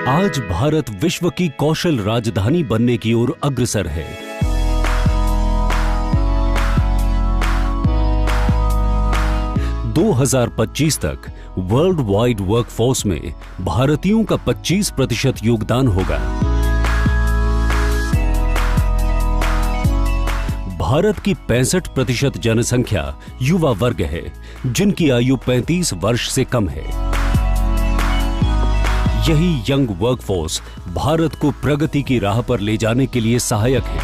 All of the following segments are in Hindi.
आज भारत विश्व की कौशल राजधानी बनने की ओर अग्रसर है। दो 2025 तक वर्ल्ड वाइड वर्कफोर्स में भारतीयों का 25% योगदान होगा। भारत की 65% जनसंख्या युवा वर्ग है, जिनकी आयु 35 वर्ष से कम है। यही यंग वर्कफोर्स भारत को प्रगति की राह पर ले जाने के लिए सहायक है।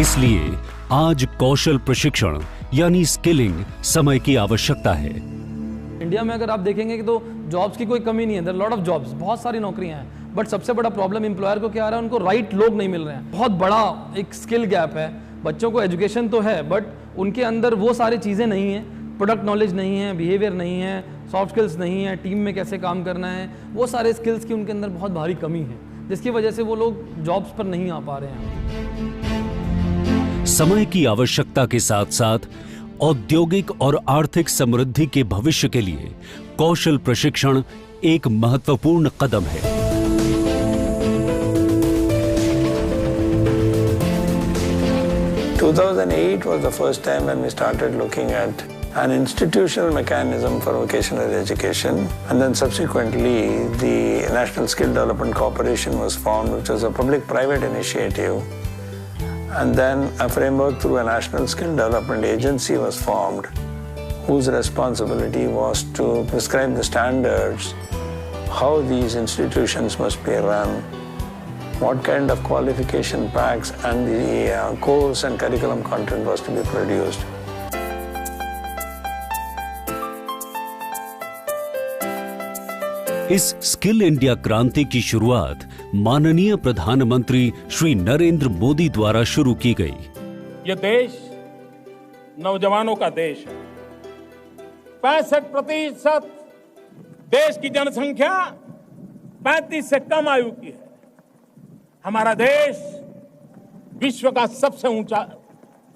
इसलिए आज कौशल प्रशिक्षण यानी स्किलिंग समय की आवश्यकता है। इंडिया में अगर आप देखेंगे कि तो जॉब्स की कोई कमी नहीं है, देयर लॉट ऑफ जॉब्स, बहुत सारी नौकरियां हैं, बट सबसे बड़ा प्रॉब्लम एम्प्लॉयर को क्या आ रहा है, उनको राइट लोग नहीं मिल रहे हैं। बहुत बड़ा एक स्किल गैप है। बच्चों को एजुकेशन तो है, बट उनके अंदर वो सारी चीज़ें नहीं हैं, प्रोडक्ट नॉलेज नहीं है, बिहेवियर नहीं है, सॉफ्ट स्किल्स नहीं है, टीम में कैसे काम करना है, वो सारे स्किल्स की उनके अंदर बहुत भारी कमी है, जिसकी वजह से वो लोग जॉब्स पर नहीं आ पा रहे हैं। समय की आवश्यकता के साथ साथ औद्योगिक और आर्थिक समृद्धि के भविष्य के लिए कौशल प्रशिक्षण एक महत्वपूर्ण कदम है। Two 2008 was the first time when we started looking at an institutional mechanism for vocational education, and then subsequently the National Skill Development Corporation was formed, which was a public-private initiative, and then a framework through a National Skill Development Agency was formed, whose responsibility was to prescribe the standards, how these institutions must be run, what kind of qualification packs and the course and curriculum content was to be produced. इस स्किल इंडिया क्रांति की शुरुआत माननीय प्रधानमंत्री श्री नरेंद्र मोदी द्वारा शुरू की गई। ये देश नौजवानों का देश है। 65% देश की जनसंख्या 35 से कम आयु की है। हमारा देश विश्व का सबसे ऊंचा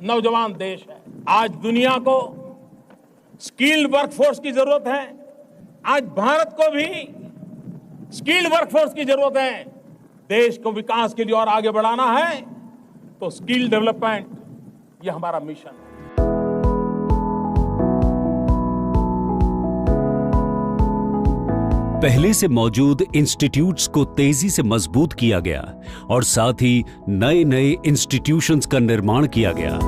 नौजवान देश है। आज दुनिया को स्किल्ड वर्कफोर्स की जरूरत है। आज भारत को भी स्किल्ड वर्कफोर्स की जरूरत है। देश को विकास के लिए और आगे बढ़ाना है तो स्किल डेवलपमेंट, यह हमारा मिशन है। पहले से मौजूद इंस्टीट्यूट्स को तेजी से मजबूत किया गया और साथ ही नए नए इंस्टीट्यूशंस का निर्माण किया गया।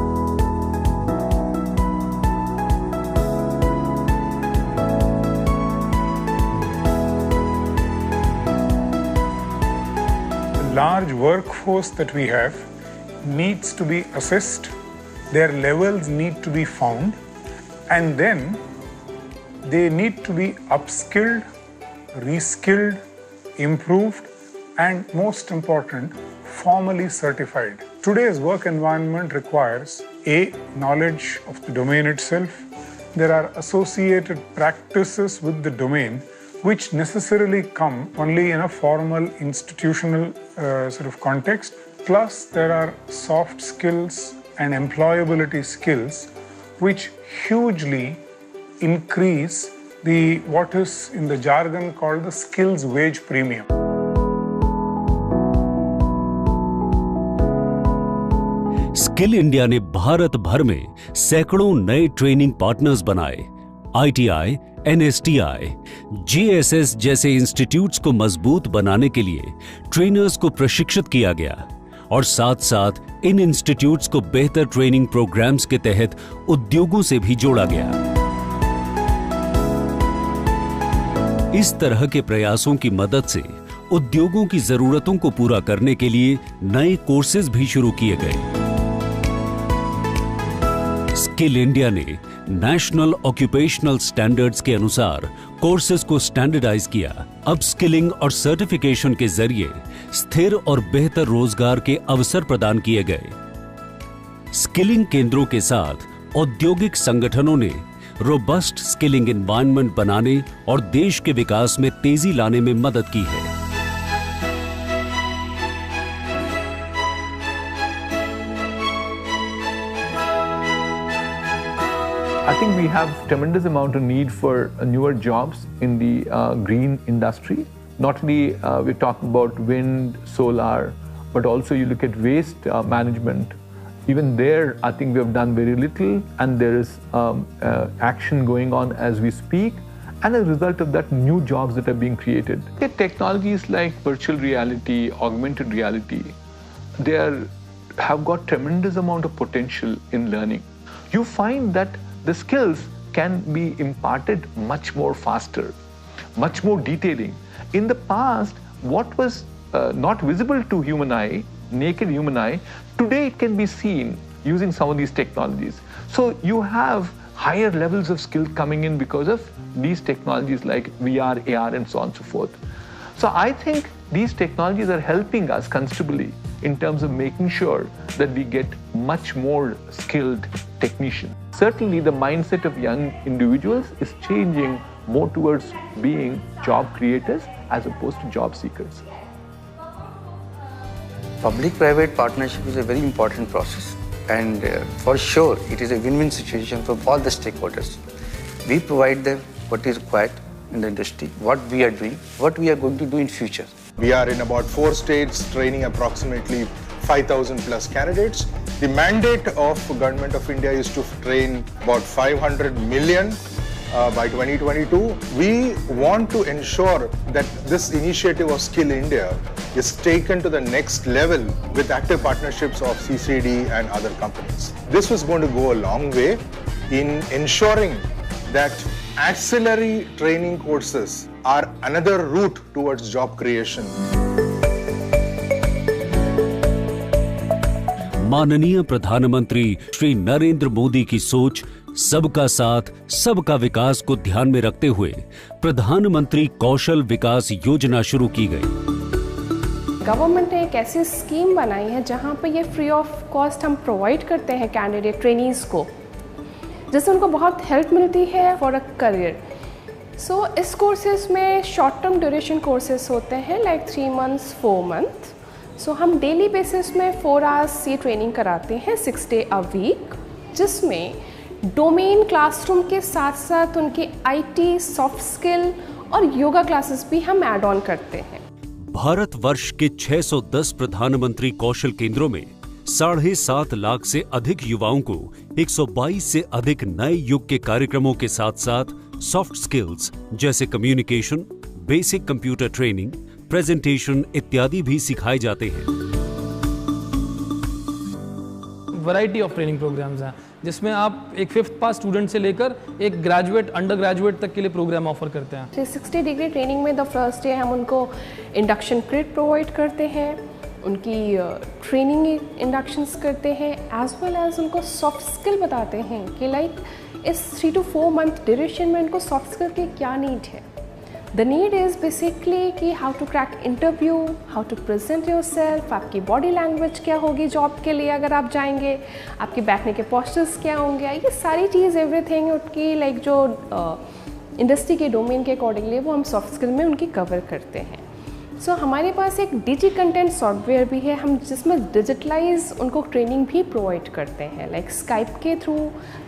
Large workforce that we have needs to be assessed, their levels need to be found, and then they need to be upskilled, reskilled, improved, and most important, formally certified. Today's work environment requires A, knowledge of the domain itself. There are associated practices with the domain which necessarily come only in a formal institutional sort of context. Plus, there are soft skills and employability skills which hugely increase the what is in the jargon called the skills wage premium. Skill India ने भारत भर में सैकड़ों नए ट्रेनिंग पार्टनर्स बनाए। ITI, NSTI, JSS जैसे इंस्टीट्यूट्स को मजबूत बनाने के लिए ट्रेनर्स को प्रशिक्षित किया गया और साथ साथ इन इंस्टीट्यूट्स को बेहतर ट्रेनिंग प्रोग्राम्स के तहत उद्योगों से भी जोड़ा गया। इस तरह के प्रयासों की मदद से उद्योगों की जरूरतों को पूरा करने के लिए नए कोर्सेज भी शुरू किए गए। स्किल इंडिया ने नेशनल ऑक्यूपेशनल स्टैंडर्ड्स के अनुसार कोर्सेज को स्टैंडर्डाइज किया। अपस्किलिंग और सर्टिफिकेशन के जरिए स्थिर और बेहतर रोजगार के अवसर प्रदान किए गए। स्किलिंग केंद्रों के साथ औद्योगिक संगठनों ने रोबस्ट स्किलिंग एनवायरनमेंट बनाने और देश के विकास में तेजी लाने में मदद की है। I think we have tremendous amount of need for newer jobs in the green industry. Not only we're talking about wind, solar, but also you look at waste management. Even there, I think we have done very little, and there is action going on as we speak. And as a result of that, new jobs that are being created. Technologies like virtual reality, augmented reality, they have got tremendous amount of potential in learning. You find that the skills can be imparted much more faster, much more detailing. In the past, what was not visible to human eye, naked human eye, today it can be seen using some of these technologies. So you have higher levels of skill coming in because of these technologies like VR, AR, and so on and so forth. So I think these technologies are helping us considerably in terms of making sure that we get much more skilled technicians. Certainly the mindset of young individuals is changing more towards being job creators as opposed to job seekers. Public-private partnership is a very important process, and for sure it is a win-win situation for all the stakeholders. We provide them what is required in the industry, what we are doing, what we are going to do in future. We are in about 4 states training approximately 5,000 plus candidates. The mandate of Government of India is to train about 500 million by 2022. We want to ensure that this initiative of Skill India is taken to the next level with active partnerships of CCD and other companies. This was going to go a long way in ensuring that auxiliary training courses are another route towards job creation. माननीय प्रधानमंत्री श्री नरेंद्र मोदी की सोच सबका साथ सबका विकास को ध्यान में रखते हुए प्रधानमंत्री कौशल विकास योजना शुरू की गई। गवर्नमेंट ने एक ऐसी स्कीम बनाई है जहां पे ये फ्री ऑफ कॉस्ट हम प्रोवाइड करते हैं कैंडिडेट ट्रेनीज को, जिससे उनको बहुत हेल्प मिलती है फॉर अ करियर। सो इस कोर्सेज में शॉर्ट टर्म ड्यूरेशन कोर्सेज होते हैं लाइक 3 months 4 months। सो हम डेली बेसिस में 4 hours ये ट्रेनिंग कराते हैं 6 days a week, जिसमें डोमेन क्लासरूम के साथ साथ उनके IT, सॉफ्ट स्किल और योगा क्लासेस भी हम ऐड ऑन करते हैं। भारतवर्ष के 610 प्रधानमंत्री कौशल केंद्रों में 7.5 लाख से अधिक युवाओं को 122 से अधिक नए युग के कार्यक्रमों के साथ साथ सॉफ्ट स्किल्स जैसे communication, basic computer training, presentation इत्यादि भी सिखाए जाते हैं। वैरायटी ऑफ ट्रेनिंग प्रोग्राम्स हैं जिसमें आप एक 5th पास स्टूडेंट से लेकर एक ग्रेजुएट, अंडर ग्रेजुएट तक के लिए प्रोग्राम ऑफर करते हैं। 360 डिग्री ट्रेनिंग में द फर्स्ट डे हम उनको इंडक्शन क्रिट प्रोवाइड करते हैं, उनकी ट्रेनिंग इंडक्शंस करते हैं, एज वेल एज उनको सॉफ्ट स्किल बताते हैं कि लाइक इस 3 to 4 month ड्यूरेशन में उनको सॉफ्ट स्किल की क्या नीड है। द नीड इज़ बेसिकली कि how to crack interview, how to present yourself, आपकी बॉडी लैंग्वेज क्या होगी जॉब के लिए अगर आप जाएंगे, आपके बैठने के पोस्चर्स क्या होंगे, ये सारी चीज़ एवरीथिंग उनकी लाइक जो इंडस्ट्री के डोमेन के अकॉर्डिंगली वो हम सॉफ्ट स्किल में उनकी कवर करते हैं। सो हमारे पास एक डिजी कंटेंट सॉफ्टवेयर भी है हम जिसमें डिजिटलाइज उनको ट्रेनिंग भी प्रोवाइड करते हैं, लाइक स्काइप के थ्रू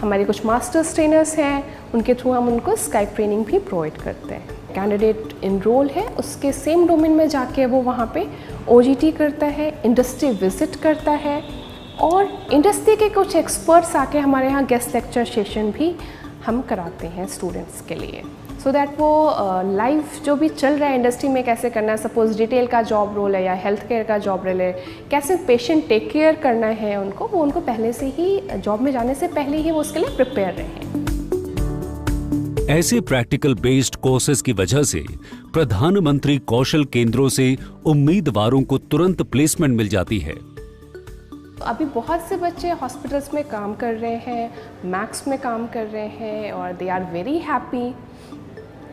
हमारे कुछ मास्टर्स ट्रेनर्स हैं, उनके थ्रू हम उनको स्काइप ट्रेनिंग भी प्रोवाइड करते हैं। कैंडिडेट इनरोल है, उसके सेम डोमेन में जाके वो वहाँ पे OGT करता है, इंडस्ट्री विजिट करता है, और इंडस्ट्री के कुछ एक्सपर्ट्स आके हमारे यहाँ गेस्ट लेक्चर सेशन भी हम कराते हैं स्टूडेंट्स के लिए, सो दैट वो लाइव जो भी चल रहा है इंडस्ट्री में कैसे करना है, सपोज डिटेल का जॉब रोल है या हेल्थ केयर का जॉब रोल है, कैसे पेशेंट टेक केयर करना है उनको, वो उनको पहले से ही जॉब में जाने से पहले ही वो उसके लिए प्रिपेयर रहें। ऐसे प्रैक्टिकल बेस्ड कोर्सेज की वजह से प्रधानमंत्री कौशल केंद्रों से उम्मीदवारों को तुरंत प्लेसमेंट मिल जाती है। अभी बहुत से बच्चे हॉस्पिटल्स में काम कर रहे हैं, मैक्स में काम कर रहे हैं, और दे आर वेरी हैप्पी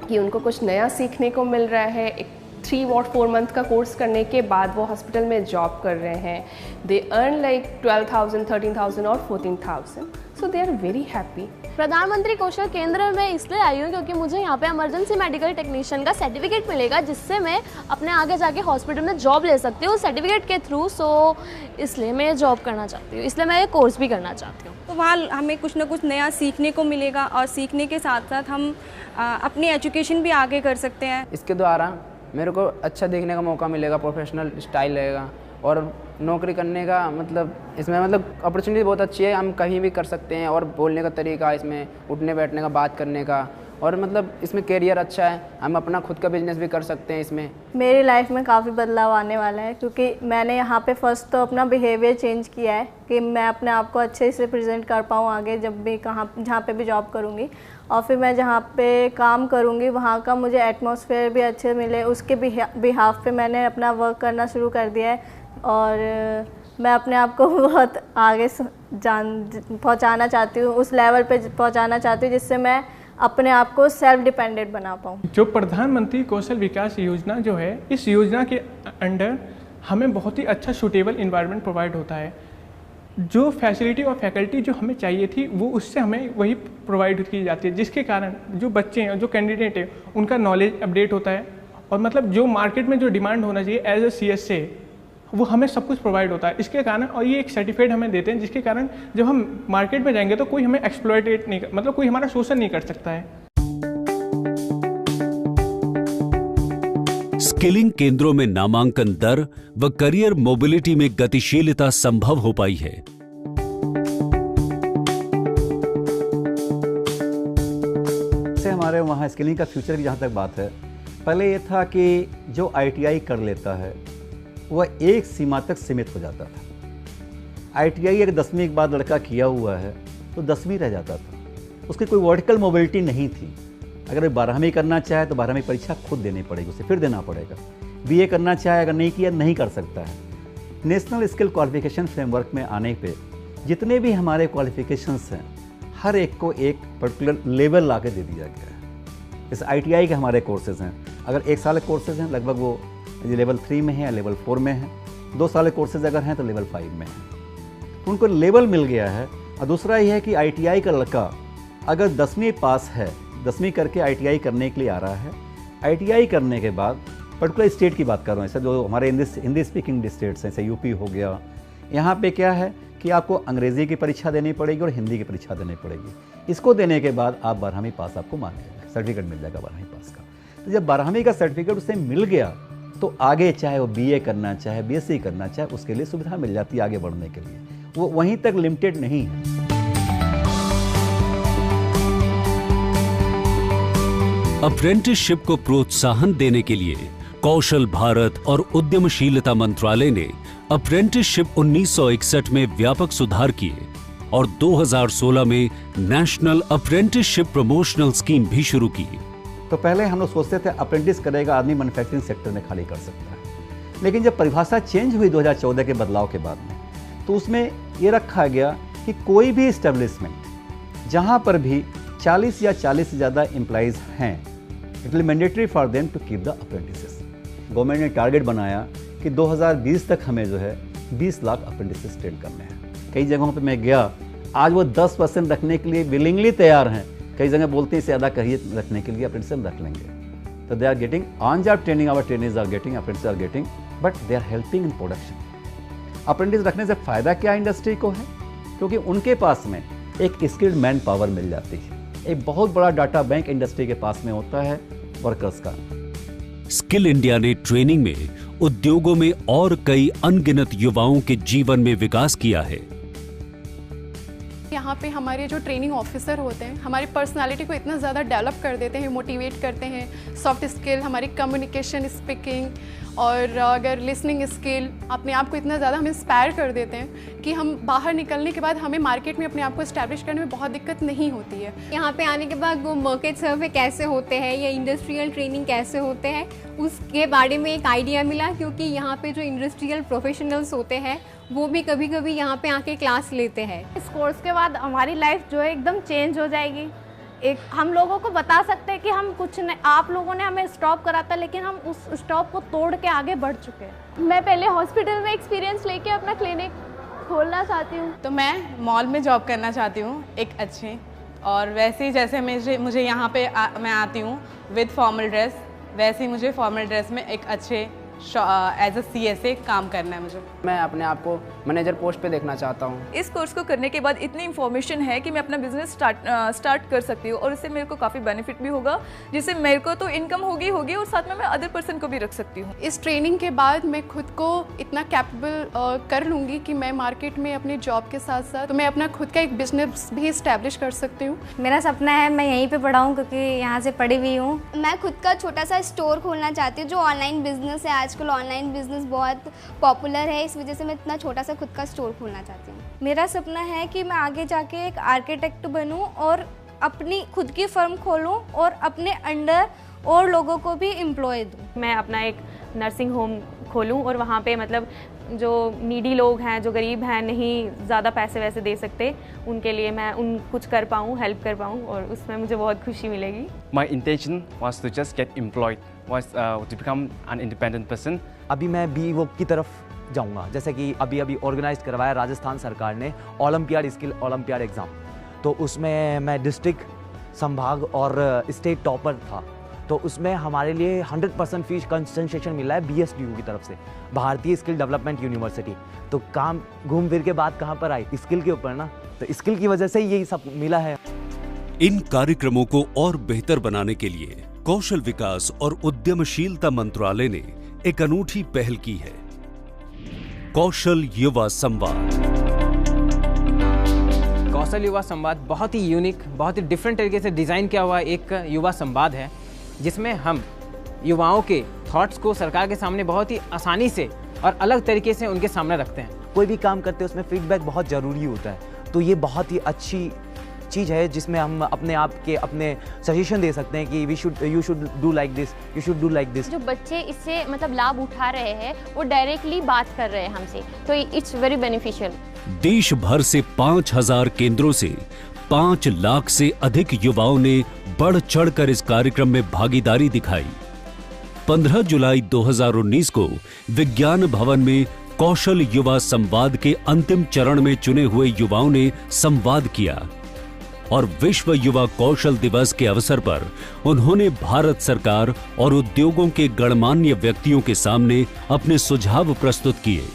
कि उनको कुछ नया सीखने को मिल रहा है। एक 3 और 4 मंथ का कोर्स करने के बाद वो हॉस्पिटल में जॉब कर रहे हैं. दे अर्न लाइक 12,000, 13,000 और 14,000. सो दे आर वेरी हैप्पी. प्रधानमंत्री कौशल केंद्र में इसलिए आई हूँ क्योंकि मुझे यहाँ पे इमरजेंसी मेडिकल टेक्नीशियन का सर्टिफिकेट मिलेगा, जिससे मैं अपने आगे जाके हॉस्पिटल में जॉब ले सकती हूँ सर्टिफिकेट के थ्रू. सो इसलिए मैं जॉब करना चाहती हूँ, इसलिए मैं ये कोर्स भी करना चाहती हूँ. तो वहाँ हमें कुछ ना कुछ नया सीखने को मिलेगा और सीखने के साथ साथ हम अपनी एजुकेशन भी आगे कर सकते हैं. इसके द्वारा मेरे को अच्छा देखने का मौका मिलेगा, प्रोफेशनल स्टाइल रहेगा और नौकरी करने का मतलब इसमें मतलब अपॉर्चुनिटी बहुत अच्छी है. हम कहीं भी कर सकते हैं और बोलने का तरीका इसमें, उठने बैठने का, बात करने का, और मतलब इसमें करियर अच्छा है. हम अपना खुद का बिजनेस भी कर सकते हैं इसमें. मेरी लाइफ में काफ़ी बदलाव आने वाला है क्योंकि मैंने यहाँ पे फर्स्ट तो अपना बिहेवियर चेंज किया है कि मैं अपने आप को अच्छे से प्रेजेंट कर पाऊँ आगे जब भी जहाँ पे भी जॉब करूँगी. और फिर मैं जहाँ पे काम करूँगी वहाँ का मुझे एटमॉस्फेयर भी अच्छे मिले, उसके बिहाफ पे मैंने अपना वर्क करना शुरू कर दिया है. और मैं अपने आप को बहुत आगे पहुँचाना चाहती हूँ, उस लेवल पे पहुँचाना चाहती हूँ जिससे मैं अपने आप को सेल्फ डिपेंडेंट बना पाऊँ. जो प्रधानमंत्री कौशल विकास योजना जो है, इस योजना के अंडर हमें बहुत ही अच्छा सूटेबल इन्वायरमेंट प्रोवाइड होता है. जो फैसिलिटी और फैकल्टी जो हमें चाहिए थी वो उससे हमें वही प्रोवाइड की जाती है, जिसके कारण जो बच्चे हैं, जो कैंडिडेट हैं, उनका नॉलेज अपडेट होता है. और मतलब जो मार्केट में जो डिमांड होना चाहिए एज ए CSA, वो हमें सब कुछ प्रोवाइड होता है. इसके कारण, और ये एक सर्टिफिकेट हमें देते हैं जिसके कारण जब हम मार्केट में जाएंगे तो कोई हमें एक्सप्लॉयटेट नहीं, मतलब कोई हमारा शोषण नहीं कर सकता है. स्किलिंग केंद्रों में नामांकन दर व करियर मोबिलिटी में गतिशीलता संभव हो पाई है. हमारे वहाँ स्किलिंग का फ्यूचर की जहाँ तक बात है, पहले ये था कि जो ITI कर लेता है वह एक सीमा तक सीमित हो जाता था. ITI अगर 10वीं के बाद लड़का किया हुआ है तो 10वीं रह जाता था, उसकी कोई वर्टिकल मोबिलिटी नहीं थी. अगर 12वीं करना चाहे तो 12वीं परीक्षा खुद देनी पड़ेगी, उसे फिर देना पड़ेगा. BA करना चाहे, अगर नहीं किया नहीं कर सकता है. नेशनल स्किल क्वालिफिकेशन फ्रेमवर्क में आने पे जितने भी हमारे क्वालिफिकेशंस हैं हर एक को एक पर्टिकुलर लेवल ला के दे दिया गया है. जैसे ITI के हमारे कोर्सेज़ हैं, अगर 1 साल के कोर्सेज़ हैं लगभग वो लेवल 3 में है या लेवल 4 में है. 2 साल के कोर्सेज अगर हैं तो लेवल 5 में है. उनको लेवल मिल गया है. और दूसरा ये है कि ITI का लड़का अगर 10वीं पास है, 10वीं करके ITI करने के लिए आ रहा है, ITI करने के बाद पर्टिकुलर स्टेट की बात कर रहा हूँ, ऐसा जो हमारे हिंदी स्पीकिंग स्टेट्स हैं, जैसे UP हो गया, यहाँ पे क्या है कि आपको अंग्रेज़ी की परीक्षा देनी पड़ेगी और हिंदी की परीक्षा देनी पड़ेगी. इसको देने के बाद आप 12वीं पास आपको मान जाएगा, सर्टिफिकेट मिल जाएगा 12वीं पास का. तो जब 12वीं का सर्टिफिकेट उसे मिल गया तो आगे चाहे वो BA करना चाहे, BSc करना चाहे, उसके लिए सुविधा मिल जाती है आगे बढ़ने के लिए. वो वहीं तक लिमिटेड नहीं है. अप्रेंटिसशिप को प्रोत्साहन देने के लिए कौशल भारत और उद्यमशीलता मंत्रालय ने अप्रेंटिसशिप 1961 में व्यापक सुधार किए और 2016 में नेशनल अप्रेंटिसशिप प्रमोशनल स्कीम भी शुरू की. तो पहले हम लोग सोचते थे अप्रेंटिस करेगा आदमी मैन्युफैक्चरिंग सेक्टर में खाली कर सकता है, लेकिन जब परिभाषा चेंज हुई 2014 के बदलाव के बाद में, तो उसमें ये रखा गया कि कोई भी इस्टेब्लिशमेंट जहाँ पर भी 40 या 40 से ज़्यादा एम्प्लॉइज़ हैं, it will mandatory for them to keep the apprentices. Government ने टारगेट बनाया कि 2020 तक हमें जो है 20 लाख अप्रेंटिसेस ट्रेन करने हैं. कई जगहों पर मैं गया, आज वो 10% रखने के लिए विलिंगली तैयार हैं. कई जगह बोलते हैं इसे ज़्यादा करिए रखने के लिए, अप्रेंटिस रख लेंगे. तो they are getting on job training, our trainings are getting, apprentice are getting, but they are helping in production. Apprentice रखने से फ़ायदा क्या इंडस्ट्री को है, क्योंकि उनके पास में एक स्किल्ड मैन पावर मिल जाती है. एक बहुत बड़ा डाटा बैंक इंडस्ट्री के पास में होता है वर्कर्स का. स्किल इंडिया ने ट्रेनिंग में उद्योगों में और कई अनगिनत युवाओं के जीवन में विकास किया है. यहाँ पे हमारे जो ट्रेनिंग ऑफिसर होते हैं हमारी पर्सनालिटी को इतना ज़्यादा डेवलप कर देते हैं, मोटिवेट करते हैं. सॉफ्ट स्किल, हमारी कम्युनिकेशन स्पीकिंग और अगर लिसनिंग स्किल अपने आप को इतना ज़्यादा हमें इंस्पायर कर देते हैं कि हम बाहर निकलने के बाद हमें मार्केट में अपने आप को इस्टेब्लिश करने में बहुत दिक्कत नहीं होती है. यहाँ पे आने के बाद वो मार्केट सर्वे कैसे होते हैं या इंडस्ट्रियल ट्रेनिंग कैसे होते हैं उसके बारे में एक आइडिया मिला, क्योंकि यहाँ पे जो इंडस्ट्रियल प्रोफेशनल्स होते हैं वो भी कभी कभी यहाँ पे आके क्लास लेते हैं. इस कोर्स के बाद हमारी लाइफ जो है एकदम चेंज हो जाएगी. एक हम लोगों को बता सकते हैं कि हम कुछ नहीं, आप लोगों ने हमें स्टॉप करा था लेकिन हम उस स्टॉप को तोड़ के आगे बढ़ चुके हैं। मैं पहले हॉस्पिटल में एक्सपीरियंस लेके अपना क्लिनिक खोलना चाहती हूँ। तो मैं मॉल में जॉब करना चाहती हूँ एक अच्छे, और वैसे ही जैसे मुझे यहाँ पे मैं आती हूँ विद फॉर्मल ड्रेस, वैसे ही मुझे फॉर्मल ड्रेस में एक अच्छे एज अ CSA काम करना है मुझे। मैं अपने आप को मैनेजर पोस्ट पे देखना चाहता हूँ। इस कोर्स को करने के बाद इतनी इन्फॉर्मेशन है कि मैं अपना बिजनेस स्टार्ट कर सकती हूँ और इससे मेरे को काफ़ी बेनिफिट भी होगा, जिससे मेरे को तो इनकम होगी और साथ में मैं अदर पर्सन को भी रख सकती हूँ। इस ट्रेनिंग के बाद मैं खुद को इतना कैपेबल कर लूँगी कि मैं मार्केट में अपनी जॉब के साथ साथ तो मैं अपना खुद का एक बिजनेस भी इस्टेब्लिश कर सकती हूँ। मेरा सपना है मैं यहीं पे पढ़ा हूँ क्योंकि यहाँ से पढ़ी हुई हूँ। मैं खुद का छोटा सा स्टोर खोलना चाहती हूँ, जो ऑनलाइन बिजनेस है। आजकल ऑनलाइन बिजनेस बहुत पॉपुलर है, इस वजह से मैं इतना छोटा सा खुद का स्टोर खोलना चाहती हूँ। मेरा सपना है कि मैं आगे जाके एक आर्किटेक्ट बनूं और अपनी खुद की फर्म खोलूं और अपने अंडर और लोगों को भी एम्प्लॉय दूं। मैं अपना एक नर्सिंग होम खोलूं और वहाँ पे मतलब जो नीडी लोग हैं, जो गरीब हैं, नहीं ज़्यादा पैसे वैसे दे सकते, उनके लिए मैं कुछ कर पाऊँ, हेल्प कर पाऊँ, और उसमें मुझे बहुत खुशी मिलेगी। My intention was to just get employed, was to become an independent person. अभी मैं BWOC की तरफ जाऊंगा, जैसे कि अभी ऑर्गेनाइज करवाया राजस्थान सरकार ने ओलंपियाड स्किल ओलंपियाड एग्ज़ाम, तो उसमें मैं डिस्ट्रिक्ट, संभाग और स्टेट टॉपर था। तो उसमें हमारे लिए 100% फीस कंसेशन मिला है BSDU की तरफ से, भारतीय स्किल डेवलपमेंट यूनिवर्सिटी। तो काम घूम फिर के बात कहाँ पर आई, स्किल के ऊपर ना, तो स्किल की वजह से यही सब मिला है। इन कार्यक्रमों को और बेहतर बनाने के लिए कौशल विकास और उद्यमशीलता मंत्रालय ने एक अनूठी पहल की है, कौशल युवा संवाद। कौशल युवा संवाद बहुत ही यूनिक, बहुत ही डिफरेंट तरीके से डिज़ाइन किया हुआ एक युवा संवाद है, जिसमें हम युवाओं के थॉट्स को सरकार के सामने बहुत ही आसानी से और अलग तरीके से उनके सामने रखते हैं। कोई भी काम करते हैं उसमें फीडबैक बहुत ज़रूरी होता है, तो ये बहुत ही अच्छी चीज़ है जिसमें हम अपने आप के अपने सजेशन दे सकते हैं कि you should do like this, you should do like this. जो बच्चे इससे मतलब लाभ उठा रहे हैं वो डायरेक्टली बात कर रहे हैं हमसे, तो इट्स वेरी बेनिफिशियल। देश भर से 5000 केंद्रों से 5 लाख से अधिक युवाओं ने बढ़ चढ़कर इस कार्यक्रम में भागीदारी दिखाई। 15 जुलाई 2019 को विज्ञान भवन में कौशल युवा संवाद के अंतिम चरण में चुने हुए युवाओं ने संवाद किया और विश्व युवा कौशल दिवस के अवसर पर उन्होंने भारत सरकार और उद्योगों के गणमान्य व्यक्तियों के सामने अपने सुझाव प्रस्तुत किए।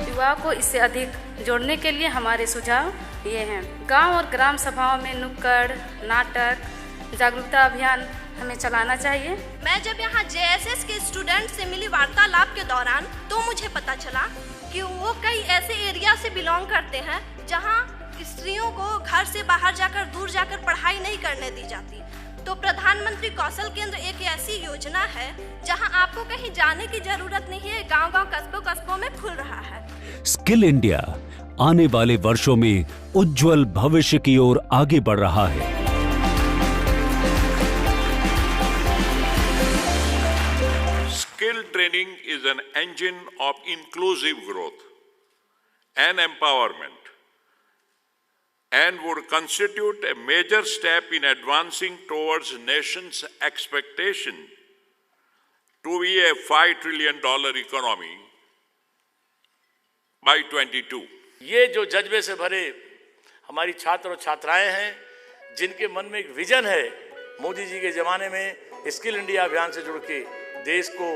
युवाओं को इससे अधिक जोड़ने के लिए हमारे सुझाव ये हैं। गांव और ग्राम सभाओं में नुक्कड़ नाटक, जागरूकता अभियान हमें चलाना चाहिए। मैं जब यहाँ JSS के स्टूडेंट से मिली वार्तालाप के दौरान तो मुझे पता चला कि वो कई ऐसे एरिया से बिलोंग करते हैं जहाँ स्त्रियों को घर से बाहर जाकर दूर जाकर पढ़ाई नहीं करने दी जाती। तो प्रधानमंत्री कौशल केंद्र एक ऐसी योजना है जहां आपको कहीं जाने की जरूरत नहीं है, गांव-गांव कस्बों में खुल रहा है। स्किल इंडिया आने वाले वर्षों में उज्जवल भविष्य की ओर आगे बढ़ रहा है। Skill training is an engine of inclusive growth and empowerment, and would constitute a major step in advancing towards nation's expectation to be a $5 trillion economy by 22. ये जो जज्बे से भरे हमारी छात्र और छात्राएं हैं, जिनके मन में एक विजन है मोदी जी के ज़माने में स्किल इंडिया अभियान से जुड़ के देश को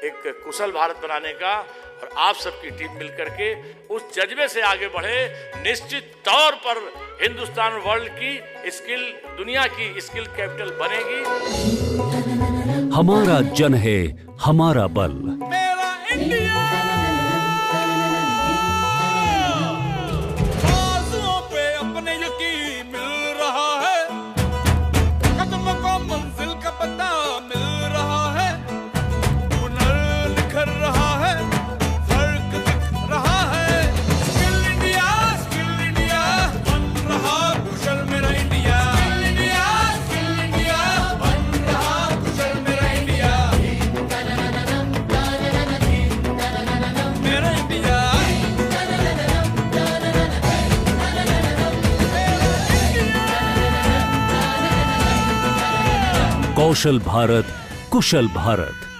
एक कुशल भारत बनाने का, और आप सबकी टीम मिलकर के उस जज्बे से आगे बढ़े, निश्चित तौर पर हिंदुस्तान वर्ल्ड की स्किल, दुनिया की स्किल कैपिटल बनेगी। हमारा जन है हमारा बल। मेरा इंडिया बाजुओं पे अपने यकीन मिल रहा है, कदम को मंजिल का पता मिल रहा है, हुनर निखर रहा है, फर्क दिख रहा है। स्किल इंडिया बन रहा कुशल मेरा इंडिया। स्किल इंडिया बन रहा कुशल मेरा इंडिया। कौशल भारत, कुशल भारत।